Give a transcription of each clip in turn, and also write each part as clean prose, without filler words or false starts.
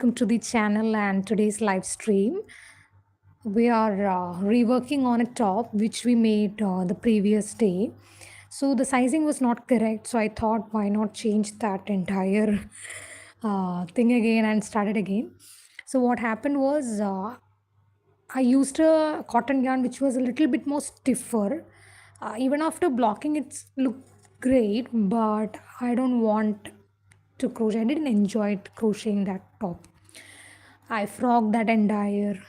welcome to the channel and today's live stream. We are reworking on a top which we made the previous day. So the sizing was not correct, so I thought why not change that entire thing again and start it again. So what happened was I used a cotton yarn which was a little bit more stiffer. Even after blocking, it's looked great, but I don't want to crochet. I didn't enjoy crocheting that top. I frogged that entire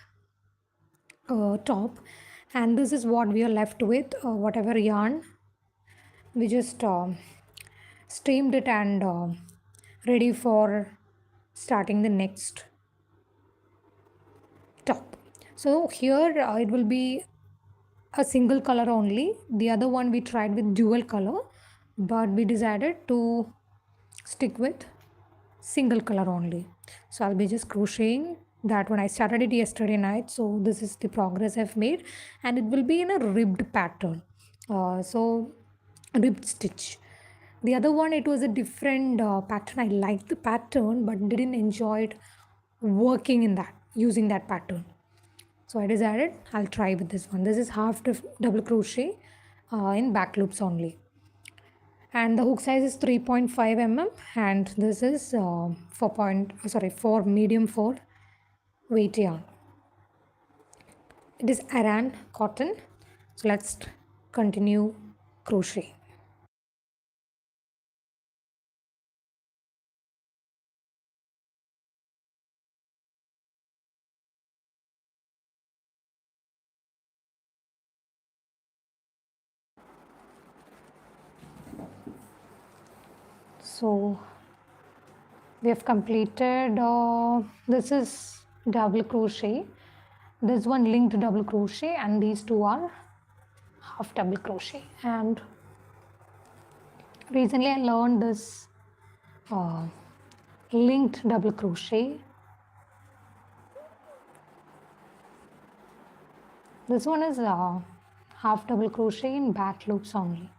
top, and this is what we are left with. Whatever yarn, we just steamed it and ready for starting the next top. So here it will be a single color only. The other one we tried with dual color, but we decided to stick with single color only. So I'll be just crocheting that one. I started it yesterday night, so this is the progress I've made, and it will be in a ribbed pattern. So ribbed stitch. The other one, it was a different pattern. I liked the pattern but didn't enjoy it working in that, using that pattern. So I decided I'll try with this one. This is half double crochet in back loops only, and the hook size is 3.5 mm, and this is 4 medium 4 weight yarn. It is Aran cotton. So let's continue crochet. So we have completed this is double crochet, this one linked double crochet, and these two are half double crochet. And recently I learned this uh, linked double crochet. This one is half double crochet in back loops only.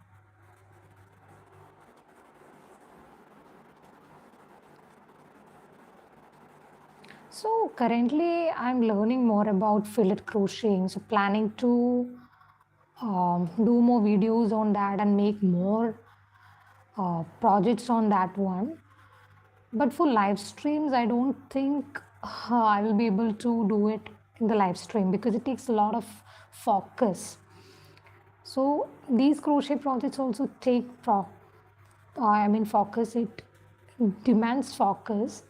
So currently I'm learning more about fillet crocheting, so planning to do more videos on that and make more projects on that one. But for live streams, I don't think I will be able to do it in the live stream because it takes a lot of focus. So these crochet projects also take focus. It demands focus.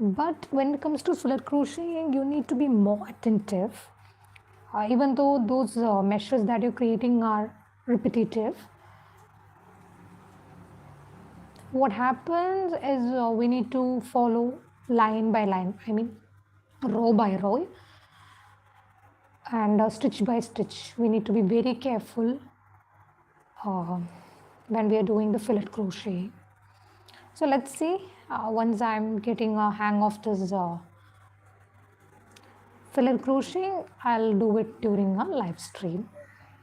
But when it comes to fillet crocheting, you need to be more attentive. Even though those meshes that you're creating are repetitive, what happens is we need to follow line by line, row by row, and stitch by stitch. We need to be very careful when we are doing the fillet crochet. So let's see, once I'm getting a hang of this fillet crocheting, I'll do it during a live stream,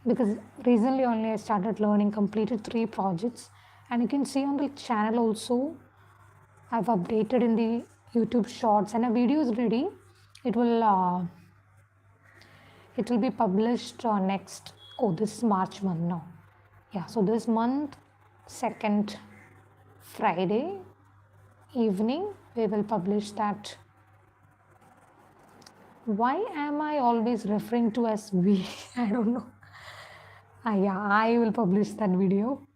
because recently only I started learning, completed 3 projects, and you can see on the channel also I've updated in the YouTube shorts, and a video is ready. It will be published next, this is March month now. Yeah, so this month, 2nd Friday evening, we will publish that. Why am I always referring to as we? I don't know. Yeah, I will publish that video.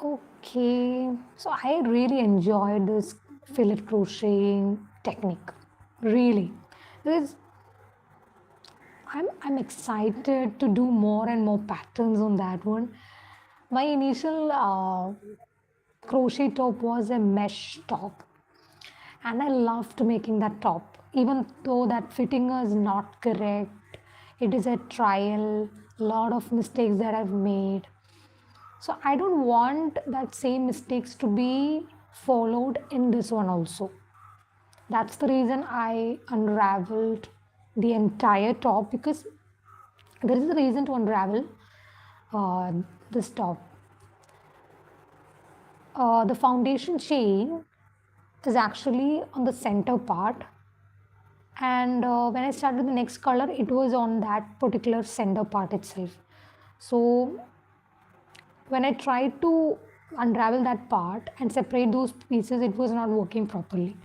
Okay, so I really enjoyed this fillet crocheting technique, really, because I'm excited to do more and more patterns on that one. My initial crochet top was a mesh top, and I loved making that top, even though that fitting is not correct. It is a trial, lot of mistakes that I've made. So I don't want that same mistakes to be followed in this one also. That's the reason I unraveled the entire top, because there is a reason to unravel this top. The foundation chain is actually on the center part, and when I started the next color, it was on that particular center part itself. So when I tried to unravel that part and separate those pieces, it was not working properly.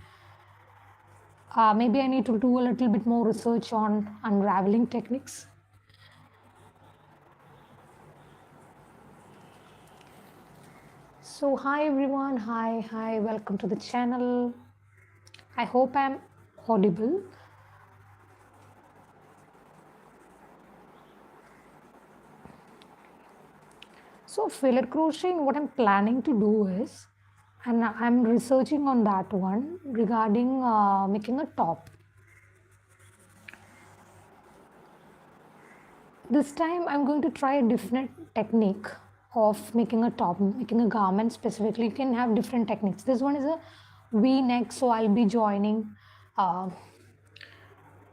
Maybe I need to do a little bit more research on unraveling techniques. So hi everyone, hi, welcome to the channel. I hope I'm audible. So fillet crocheting, what I'm planning to do is, and I'm researching on that one regarding making a top. This time I'm going to try a different technique of making a top, making a garment specifically. You can have different techniques. This one is a V-neck, so I'll be joining the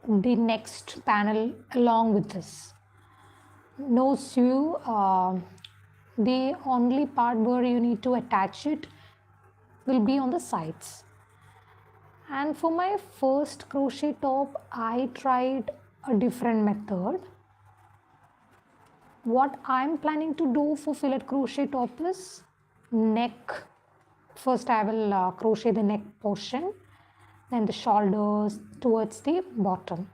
next panel along with this. No sew, the only part where you need to attach it will be on the sides. And for my first crochet top, I tried a different method. What I'm planning to do for fillet crochet top is neck. First I will crochet the neck portion, then the shoulders towards the bottom.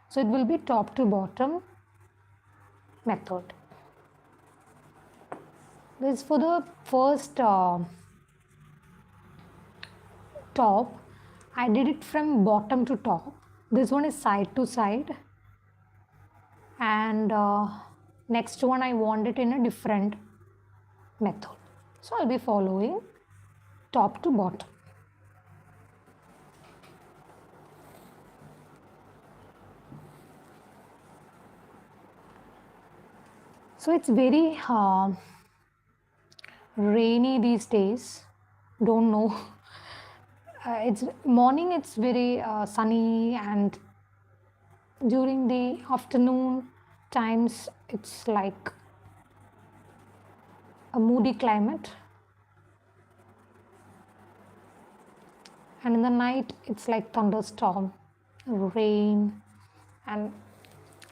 So it will be top to bottom method. This is for the first top. I did it from bottom to top. This one is side to side, and next one I want it in a different method. So I'll be following top to bottom. So it's very rainy these days. Don't know. It's morning, it's very sunny, and during the afternoon times it's like a moody climate, and in the night it's like thunderstorm, rain, and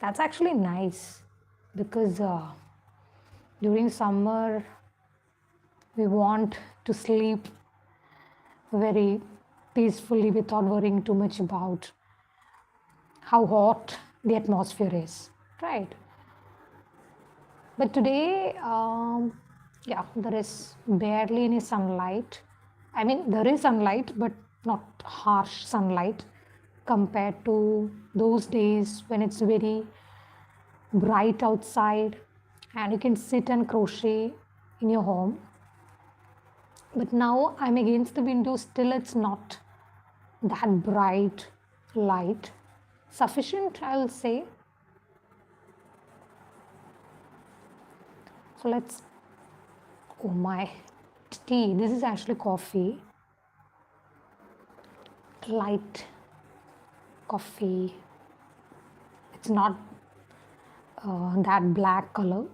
that's actually nice because during summer we want to sleep very peacefully without worrying too much about how hot the atmosphere is, right? But today, yeah, there is barely any sunlight. I mean, there is sunlight, but not harsh sunlight compared to those days when it's very bright outside and you can sit and crochet in your home. But now I'm against the window, still it's not that bright light. Sufficient, I'll say. So let's, oh my, tea. This is actually coffee. Light coffee. It's not that black color.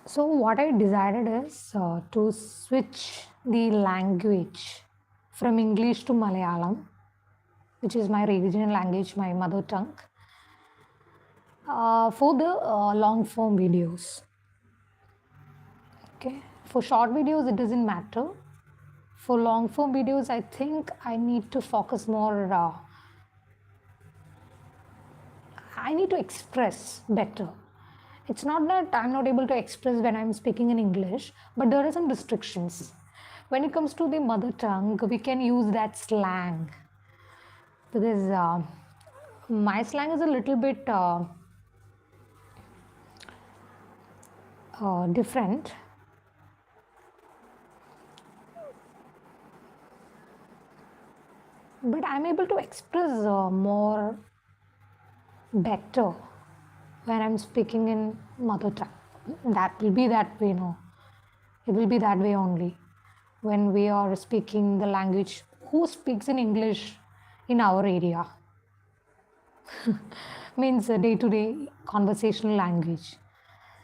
So what I decided is to switch the language from English to Malayalam, which is my regional language, my mother tongue, for the long form videos. Okay, for short videos it doesn't matter. For long form videos, I think I need to focus more. I need to express better. It's not that I'm not able to express when I'm speaking in English, but there are some restrictions. When it comes to the mother tongue, we can use that slang because my slang is a little bit different. But I'm able to express more better when I'm speaking in mother tongue. That will be that way, no. It will be that way only. When we are speaking the language, who speaks in English in our area. Means day-to-day conversational language.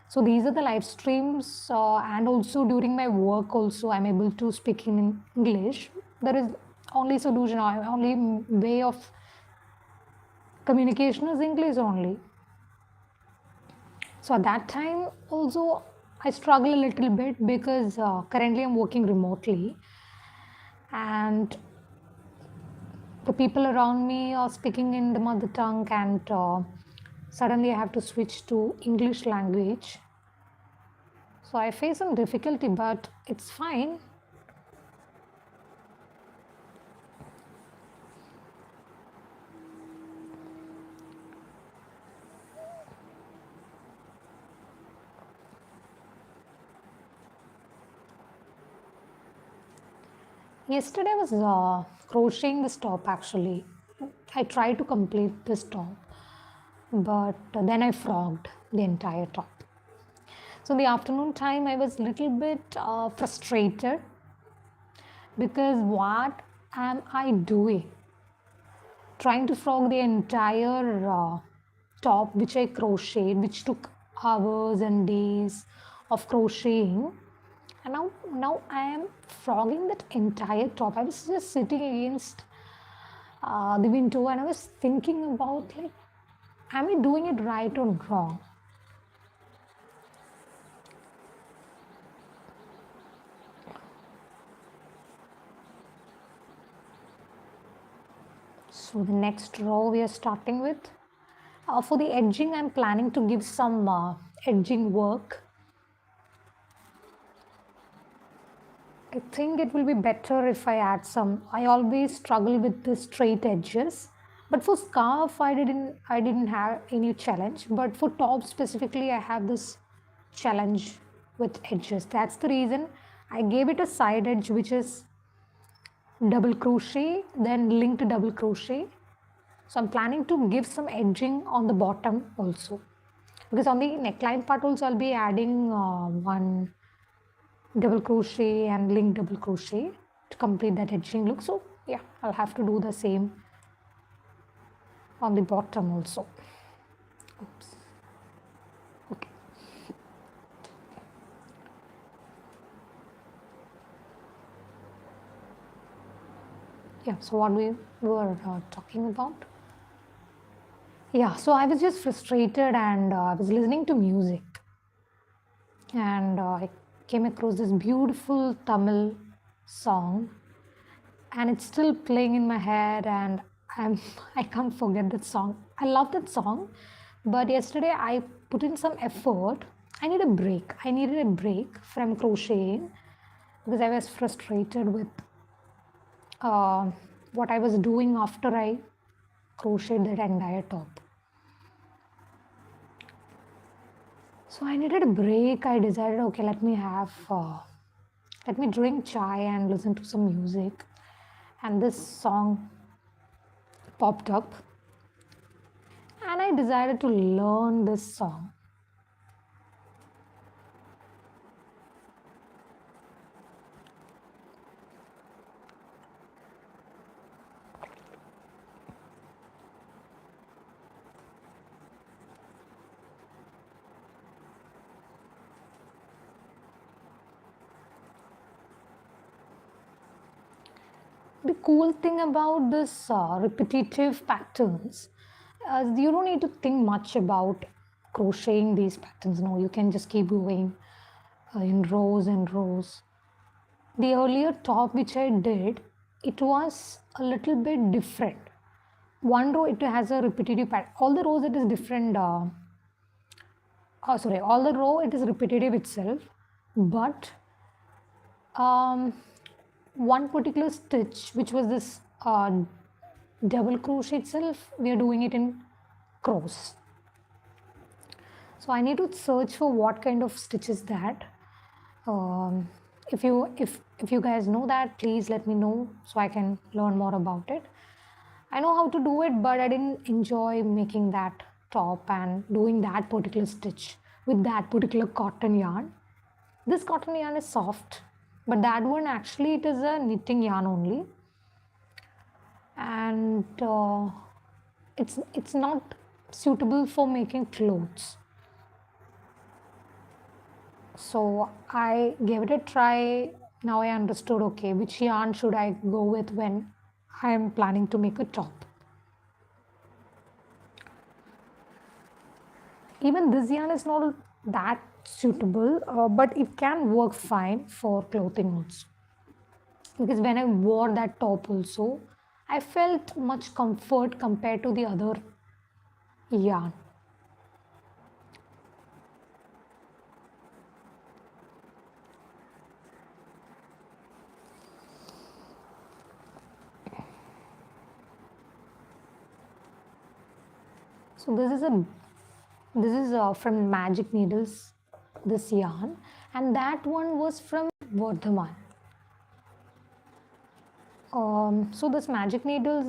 So these are the live streams, and also during my work also I'm able to speak in English. There is only solution or only way of communication is English only. So at that time also I struggle a little bit because currently I'm working remotely, and the people around me are speaking in the mother tongue, and suddenly I have to switch to English language. So I face some difficulty, but it's fine. Yesterday I was crocheting this top actually. I tried to complete this top, but then I frogged the entire top. So in the afternoon time I was little bit frustrated because what am I doing? Trying to frog the entire top which I crocheted, which took hours and days of crocheting, and now I am frogging that entire top. I was just sitting against the window and I was thinking about, like, am I doing it right or wrong? So the next row we are starting with. For the edging, I'm planning to give some edging work. I think it will be better if I add some. I always struggle with the straight edges, but for scarf I didn't have any challenge. But for top specifically, I have this challenge with edges. That's the reason I gave it a side edge which is double crochet, then linked double crochet. So I'm planning to give some edging on the bottom also, because on the neckline part also I'll be adding one double crochet and link double crochet to complete that edging look. So yeah, I'll have to do the same on the bottom also. Oops. Okay. Yeah, so what we were talking about. Yeah, so I was just frustrated, and I was listening to music, and I came across this beautiful Tamil song, and it's still playing in my head, and I can't forget that song. I love that song, but yesterday I put in some effort. I need a break. I needed a break from crocheting because I was frustrated with uh, what I was doing after I crocheted that entire top. So I needed a break. I decided, okay, let me drink chai and listen to some music. And this song popped up, and I decided to learn this song. The cool thing about this repetitive patterns is you don't need to think much about crocheting these patterns. No, you can just keep going in rows and rows. The earlier top which I did, it was a little bit different. One row it has a repetitive pattern. All the rows it is different. All the row it is repetitive itself, but one particular stitch which was this double crochet itself, we are doing it in cross. So I need to search for what kind of stitch is that. If you guys know that, please let me know so I can learn more about it. I know how to do it, but I didn't enjoy making that top and doing that particular stitch with that particular cotton yarn. This cotton yarn is soft, but that one actually it is a knitting yarn only. and it's not suitable for making clothes. So I gave it a try. Now I understood, okay, which yarn should I go with when I am planning to make a top. Even this yarn is not that suitable, but it can work fine for clothing also. Because when I wore that top also, I felt much comfort compared to the other yarn. So this is from Magic Needles, this yarn, and that one was from Vardhaman. So this Magic Needles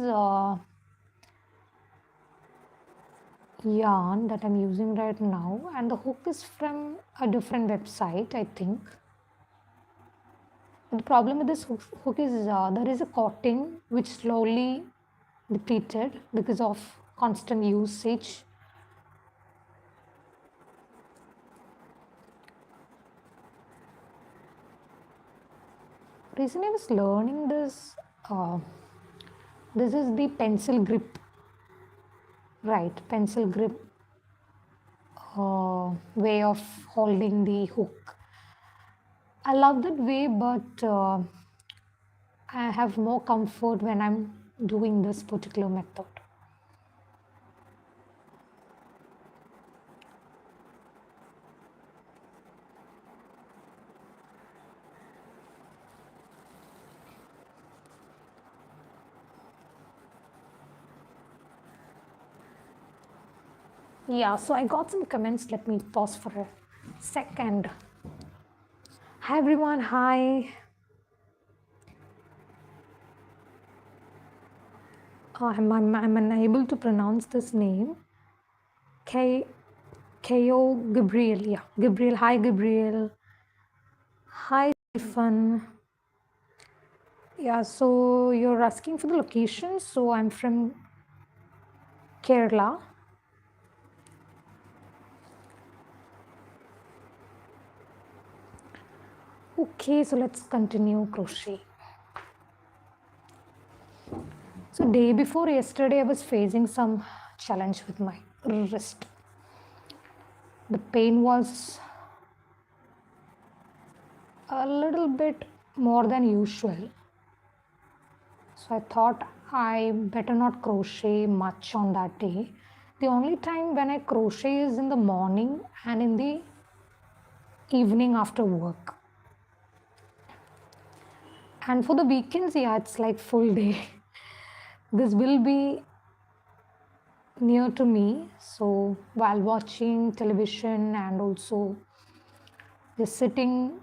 yarn that I'm using right now, and the hook is from a different website, I think. But the problem with this hook is there is a coating which slowly depleted because of constant usage. Recently I was learning this. This is the pencil grip, right? Pencil grip way of holding the hook. I love that way, but I have more comfort when I'm doing this particular method. Yeah, so I got some comments. Let me pause for a second. Hi everyone, hi. I'm unable to pronounce this name. Ko Gabriel. Yeah, Gabriel. Hi Gabriel. Hi Stefan. Yeah, so you're asking for the location. So I'm from Kerala. Okay, so let's continue crochet. So day before yesterday, I was facing some challenge with my wrist. The pain was a little bit more than usual. So I thought I better not crochet much on that day. The only time when I crochet is in the morning and in the evening after work. And for the weekends, yeah, it's like full day. This will be near to me. So while watching television and also just sitting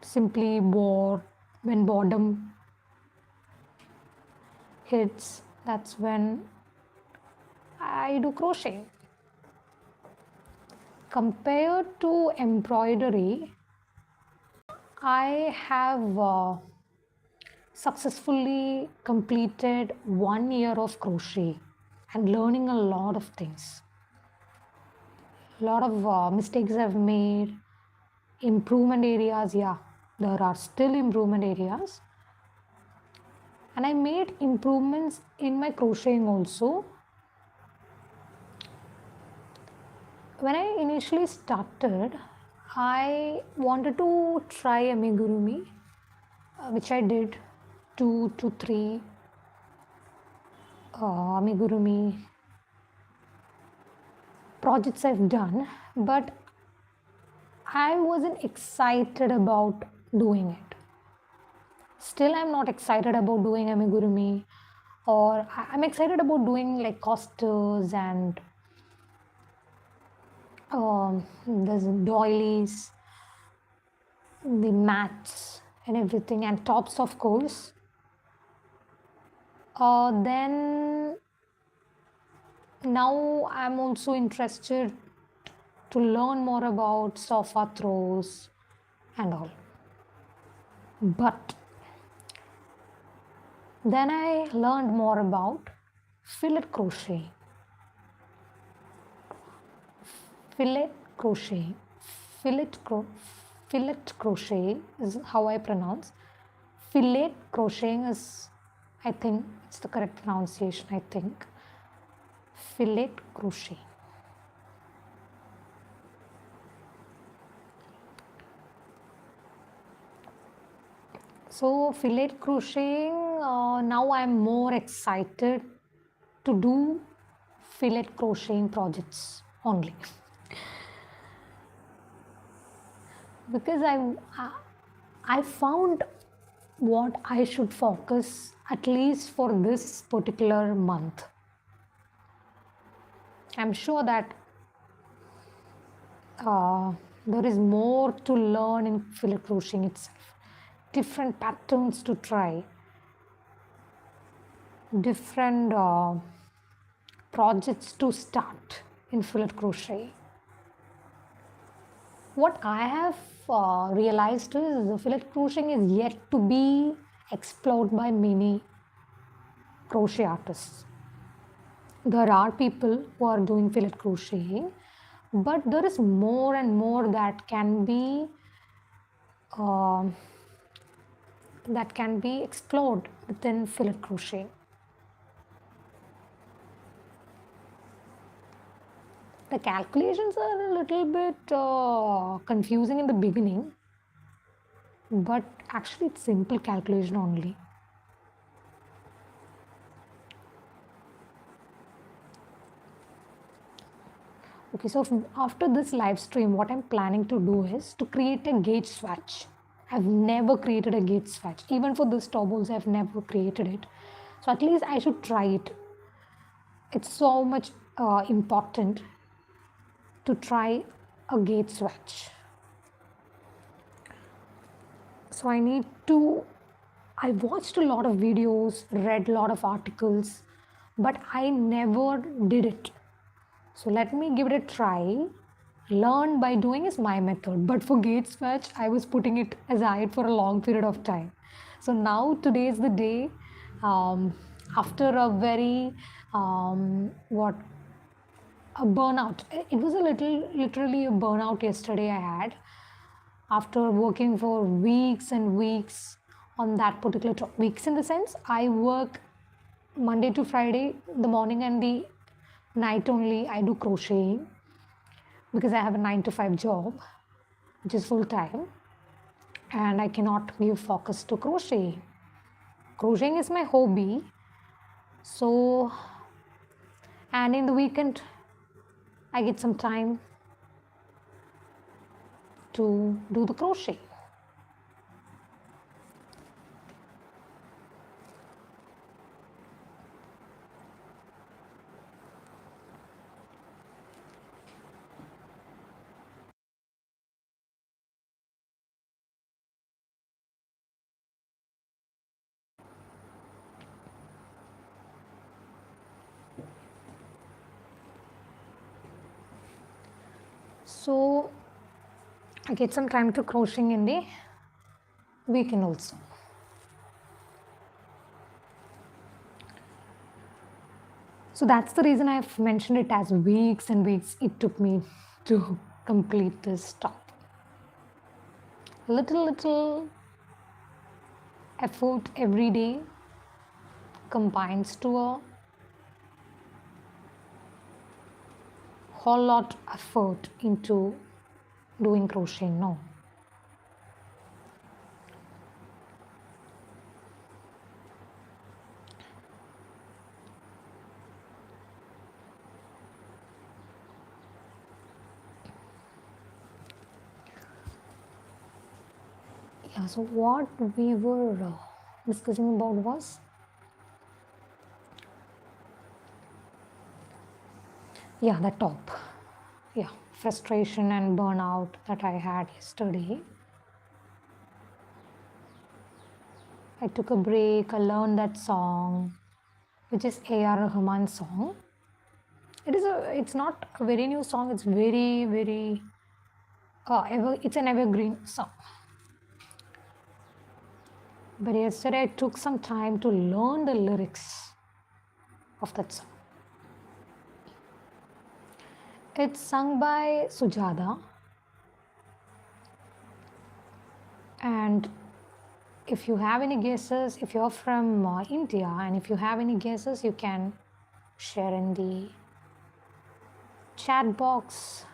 simply bored, when boredom hits, that's when I do crochet. Compared to embroidery, I have successfully completed 1 year of crochet and learning a lot of things. A lot of mistakes I've made, improvement areas, yeah, there are still improvement areas. And I made improvements in my crocheting also. When I initially started, I wanted to try amigurumi, which I did 2 to 3 amigurumi projects I've done, but I wasn't excited about doing it. Still, I'm not excited about doing amigurumi, or I'm excited about doing like coasters and there's doilies, the mats and everything, and tops, of course. Then now I'm also interested to learn more about sofa throws and all. But Then I learned more about fillet crochet. Fillet crochet. Fillet, cro- Fillet crochet is how I pronounce. Fillet crocheting is, I think it's the correct pronunciation, I think. Fillet crochet. So fillet crocheting, now I'm more excited to do fillet crocheting projects only because I found what I should focus at least for this particular month. I'm sure that there is more to learn in fillet crocheting itself, different patterns to try, different projects to start in fillet crochet. What I have realized is the fillet crocheting is yet to be explored by many crochet artists. There are people who are doing fillet crocheting, but there is more and more uh, that can be explored within fillet crochet. The calculations are a little bit confusing in the beginning, but actually it's simple calculation only. Okay, so after this live stream, what I'm planning to do is to create a gauge swatch. I've never created a gauge swatch. Even for this top balls, I've never created it. So at least I should try it. It's so much important to try a gauge swatch. So I watched a lot of videos, read a lot of articles, but I never did it. So let me give it a try. Learn by doing is my method, but for gauge swatch, I was putting it aside for a long period of time. So now today is the day. After a very what a burnout. It was literally a burnout yesterday I had after working for weeks and weeks on that particular job. Weeks in the sense I work Monday to Friday, the morning and the night only I do crocheting because I have a 9 to 5 job, which is full time, and I cannot give focus to crochet. Crocheting is my hobby, so and in the weekend I get some time to do the crochet. So I get some time to crocheting in the weekend also. So that's the reason I've mentioned it as weeks and weeks it took me to complete this top. Little effort every day combines to a whole lot effort into doing crocheting. No. Yeah, so what we were discussing about was the top. Yeah, frustration and burnout that I had yesterday. I took a break, I learned that song, which is A.R. Rahman's song. It's not a very new song, it's very it's an evergreen song. But yesterday I took some time to learn the lyrics of that song. It's sung by Sujata, and if you have any guesses, if you're from India and if you have any guesses, you can share in the chat box